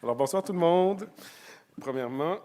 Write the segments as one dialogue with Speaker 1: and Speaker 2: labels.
Speaker 1: Alors, bonsoir tout le monde. Premièrement,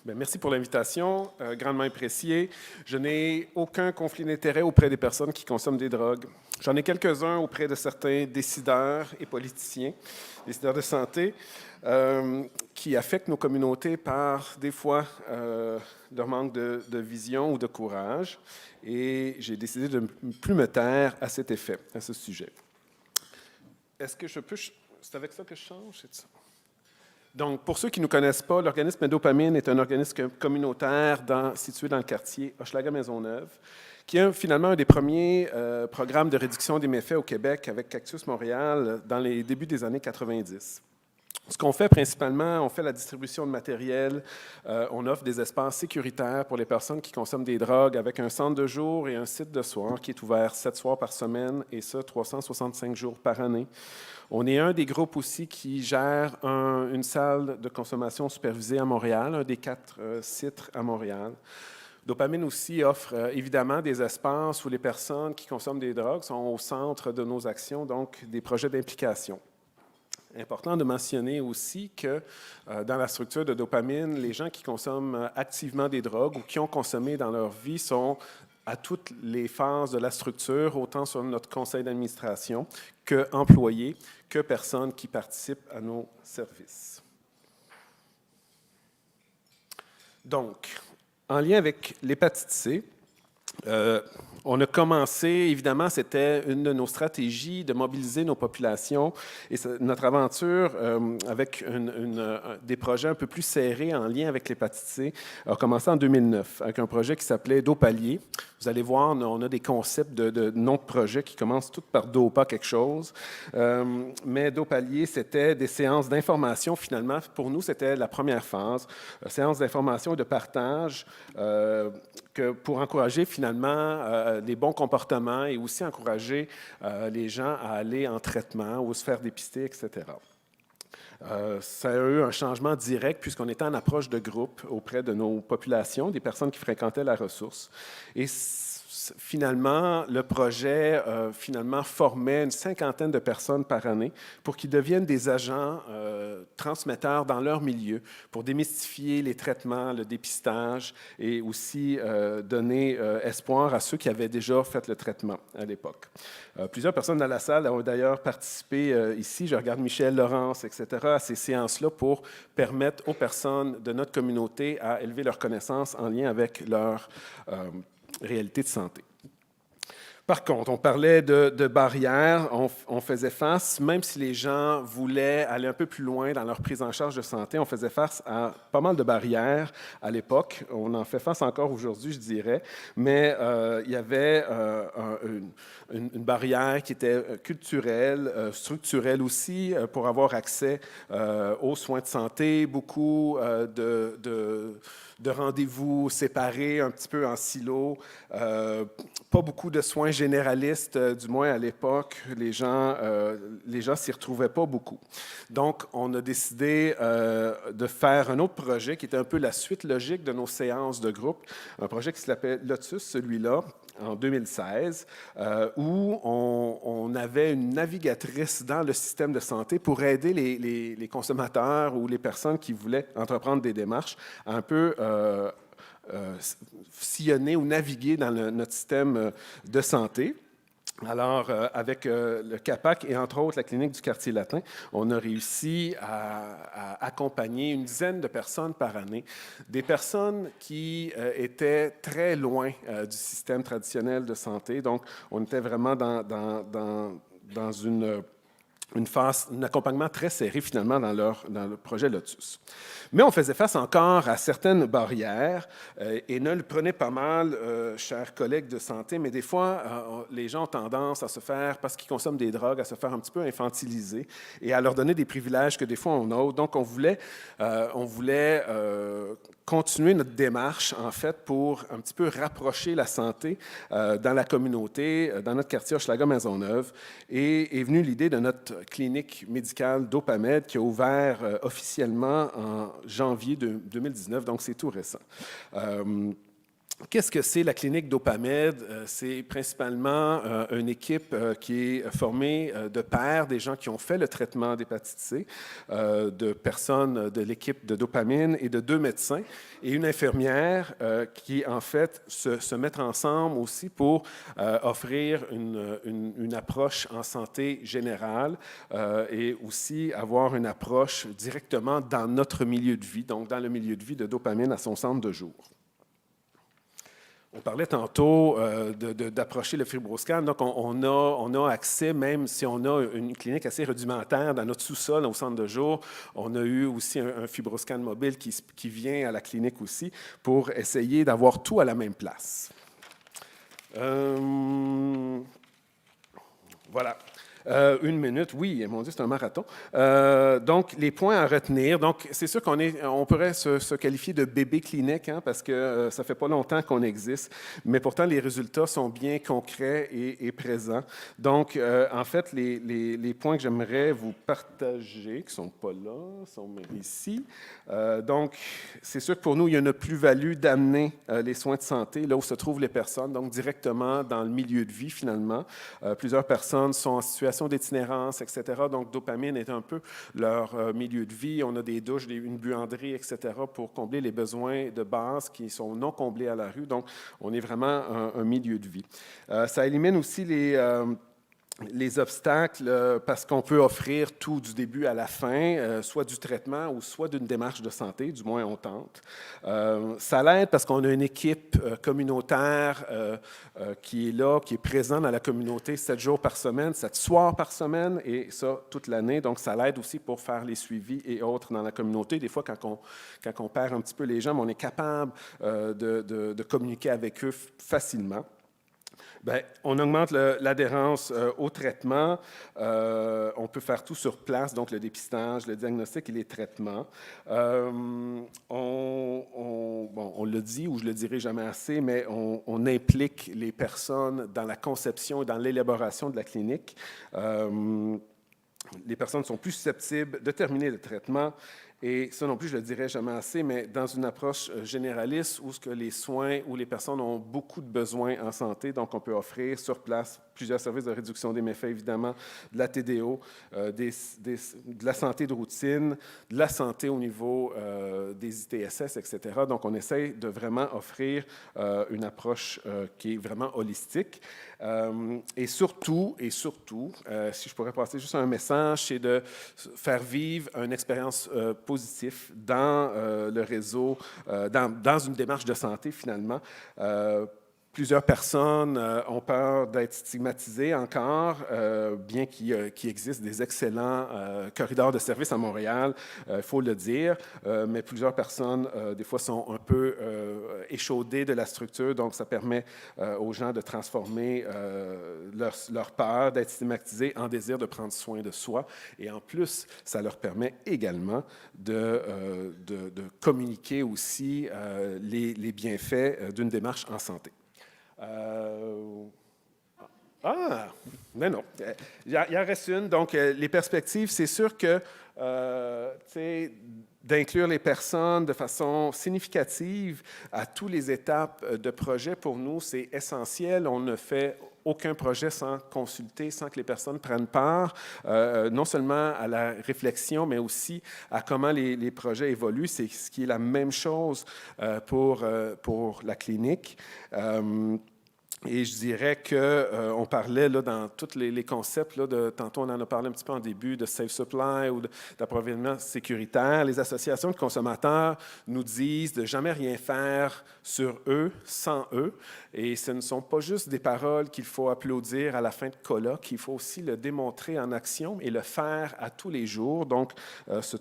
Speaker 1: merci pour l'invitation, grandement apprécié. Je n'ai aucun conflit d'intérêt auprès des personnes qui consomment des drogues. J'en ai quelques-uns auprès de certains décideurs et politiciens, décideurs de santé, qui affectent nos communautés par, des fois, leur manque de vision ou de courage. Et j'ai décidé de ne plus me taire à cet effet, à ce sujet. Est-ce que je peux... C'est avec ça que je change, c'est ça? Donc, pour ceux qui ne nous connaissent pas, l'organisme Dopamine est un organisme communautaire situé dans le quartier Hochelaga-Maisonneuve, qui est finalement un des premiers programmes de réduction des méfaits au Québec avec Cactus Montréal dans les débuts des années 90. Ce qu'on fait principalement, on fait la distribution de matériel, on offre des espaces sécuritaires pour les personnes qui consomment des drogues avec un centre de jour et un site de soir qui est ouvert 7 soirs par semaine et ça, 365 jours par année. On est un des groupes aussi qui gère une salle de consommation supervisée à Montréal, un des 4 sites à Montréal. Dopamine aussi offre évidemment des espaces où les personnes qui consomment des drogues sont au centre de nos actions, donc des projets d'implication. Important de mentionner aussi que dans la structure de Dopamine, les gens qui consomment activement des drogues ou qui ont consommé dans leur vie sont à toutes les phases de la structure, autant sur notre conseil d'administration qu'employés, que personnes qui participent à nos services. Donc, en lien avec l'hépatite C, on a commencé, évidemment, c'était une de nos stratégies de mobiliser nos populations et notre aventure avec des projets un peu plus serrés en lien avec l'hépatite C a commencé en 2009 avec un projet qui s'appelait Dopalier. Vous allez voir, on a des concepts de noms de projets qui commencent tous par Dopa quelque chose, mais Dopalier, c'était des séances d'information finalement. Pour nous, c'était la première phase, séances d'information et de partage pour encourager finalement les bons comportements et aussi encourager les gens à aller en traitement ou se faire dépister, etc. Ça a eu un changement direct puisqu'on était en approche de groupe auprès de nos populations, des personnes qui fréquentaient la ressource. Et finalement, le projet formait une 50aine de personnes par année pour qu'ils deviennent des agents transmetteurs dans leur milieu pour démystifier les traitements, le dépistage et aussi donner espoir à ceux qui avaient déjà fait le traitement à l'époque. Plusieurs personnes dans la salle ont d'ailleurs participé ici, je regarde Michel, Laurence, etc., à ces séances-là pour permettre aux personnes de notre communauté à élever leurs connaissances en lien avec leur réalité de santé. Par contre, on parlait de barrières, on faisait face, même si les gens voulaient aller un peu plus loin dans leur prise en charge de santé, on faisait face à pas mal de barrières à l'époque. On en fait face encore aujourd'hui, je dirais, mais il y avait une barrière qui était culturelle, structurelle aussi, pour avoir accès aux soins de santé, beaucoup de rendez-vous séparés, un petit peu en silo, pas beaucoup de soins généralistes, du moins à l'époque, les gens s'y retrouvaient pas beaucoup. Donc, on a décidé de faire un autre projet qui était un peu la suite logique de nos séances de groupe, un projet qui s'appelait Lotus, celui-là, en 2016, où on avait une navigatrice dans le système de santé pour aider les consommateurs ou les personnes qui voulaient entreprendre des démarches à un peu sillonner ou naviguer dans notre système de santé. Alors, avec le CAPAC et entre autres la clinique du Quartier Latin, on a réussi à accompagner une dizaine de personnes par année, des personnes qui étaient très loin du système traditionnel de santé. Donc, on était vraiment dans une phase, un accompagnement très serré finalement dans le projet Lotus. Mais on faisait face encore à certaines barrières et ne le prenez pas mal, chers collègues de santé, mais des fois, les gens ont tendance à se faire, parce qu'ils consomment des drogues, à se faire un petit peu infantiliser et à leur donner des privilèges que des fois on a. Donc, on voulait continuer notre démarche, en fait, pour un petit peu rapprocher la santé dans la communauté, dans notre quartier Hochelaga-Maisonneuve. Et est venue l'idée de notre clinique médicale Dopamed qui a ouvert officiellement en janvier 2019, donc c'est tout récent. Qu'est-ce que c'est la clinique Dopamed? C'est principalement une équipe qui est formée de pairs, des gens qui ont fait le traitement d'hépatite C, de personnes de l'équipe de dopamine et de 2 médecins et une infirmière qui, en fait, se mettent ensemble aussi pour offrir une approche en santé générale et aussi avoir une approche directement dans notre milieu de vie, donc dans le milieu de vie de dopamine à son centre de jour. On parlait tantôt d'approcher le fibroscan. Donc, on a accès, même si on a une clinique assez rudimentaire dans notre sous-sol au centre de jour, on a eu aussi un fibroscan mobile qui vient à la clinique aussi pour essayer d'avoir tout à la même place. Voilà. 1 minute, oui, mon Dieu, c'est un marathon. Donc, les points à retenir. Donc, c'est sûr on pourrait se qualifier de bébé clinique, hein, parce que ça fait pas longtemps qu'on existe, mais pourtant, les résultats sont bien concrets et présents. Donc, en fait, les points que j'aimerais vous partager, qui ne sont pas là, sont ici. Donc, c'est sûr que pour nous, il y a une plus-value d'amener les soins de santé là où se trouvent les personnes, donc directement dans le milieu de vie, finalement. Plusieurs personnes sont en situation d'itinérance, etc. Donc, dopamine est un peu leur milieu de vie. On a des douches, une buanderie, etc. pour combler les besoins de base qui sont non comblés à la rue. Donc, on est vraiment un milieu de vie. Ça élimine aussi les obstacles, parce qu'on peut offrir tout du début à la fin, soit du traitement ou soit d'une démarche de santé, du moins on tente. Ça l'aide parce qu'on a une équipe communautaire qui est là, qui est présente dans la communauté 7 jours par semaine, 7 soirs par semaine, et ça toute l'année. Donc, ça l'aide aussi pour faire les suivis et autres dans la communauté. Des fois, quand on perd un petit peu les gens, on est capable de communiquer avec eux facilement. Bien, on augmente l'adhérence au traitement. On peut faire tout sur place, donc le dépistage, le diagnostic et les traitements. On le dit ou je le dirai jamais assez, mais on implique les personnes dans la conception et dans l'élaboration de la clinique. Les personnes sont plus susceptibles de terminer le traitement. Et ça non plus, je ne le dirai jamais assez, mais dans une approche généraliste où les soins, où les personnes ont beaucoup de besoins en santé, donc on peut offrir sur place plusieurs services de réduction des méfaits, évidemment, de la TDO, de la santé de routine, de la santé au niveau des ITSS, etc. Donc, on essaie de vraiment offrir une approche qui est vraiment holistique. Et surtout, si je pourrais passer juste un message, c'est de faire vivre une expérience positive dans le réseau, dans une démarche de santé, finalement. Plusieurs personnes ont peur d'être stigmatisées encore, bien qu'il existe des excellents corridors de services à Montréal, il faut le dire, mais plusieurs personnes, des fois, sont un peu échaudées de la structure, donc ça permet aux gens de transformer leur peur d'être stigmatisés en désir de prendre soin de soi. Et en plus, ça leur permet également de communiquer aussi les bienfaits d'une démarche en santé. Mais non. Il en reste une. Donc, les perspectives, c'est sûr que d'inclure les personnes de façon significative à toutes les étapes de projet, pour nous, c'est essentiel. On ne fait aucun projet sans consulter, sans que les personnes prennent part, non seulement à la réflexion, mais aussi à comment les projets évoluent. C'est ce qui est la même chose pour la clinique. Et je dirais qu'on parlait là, dans tous les concepts, là, tantôt on en a parlé un petit peu en début, de safe supply ou d'approvisionnement sécuritaire. Les associations de consommateurs nous disent de jamais rien faire sur eux, sans eux. Et ce ne sont pas juste des paroles qu'il faut applaudir à la fin de colloque, il faut aussi le démontrer en action et le faire à tous les jours. Donc,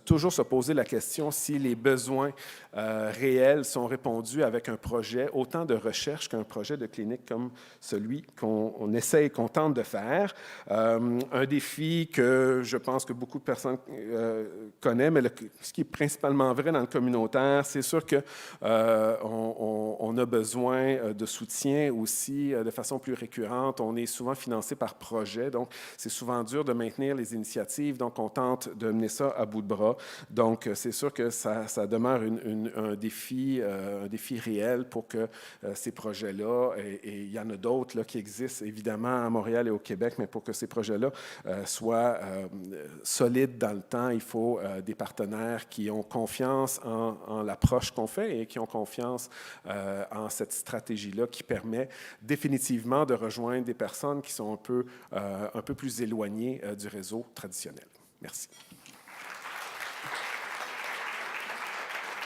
Speaker 1: toujours se poser la question si les besoins réels sont répondus avec un projet, autant de recherche qu'un projet de clinique comme celui qu'on essaye, qu'on tente de faire. Un défi que je pense que beaucoup de personnes connaissent, mais ce qui est principalement vrai dans le communautaire, c'est sûr qu'on on a besoin de soutien aussi de façon plus récurrente. On est souvent financé par projet, donc c'est souvent dur de maintenir les initiatives, donc on tente de mener ça à bout de bras. Donc c'est sûr que ça demeure un défi réel pour que ces projets-là, et il y en a d'autres qui existent évidemment à Montréal et au Québec, mais pour que ces projets-là soient solides dans le temps, il faut des partenaires qui ont confiance en l'approche qu'on fait et qui ont confiance en cette stratégie-là qui permet définitivement de rejoindre des personnes qui sont un peu plus éloignées du réseau traditionnel. Merci.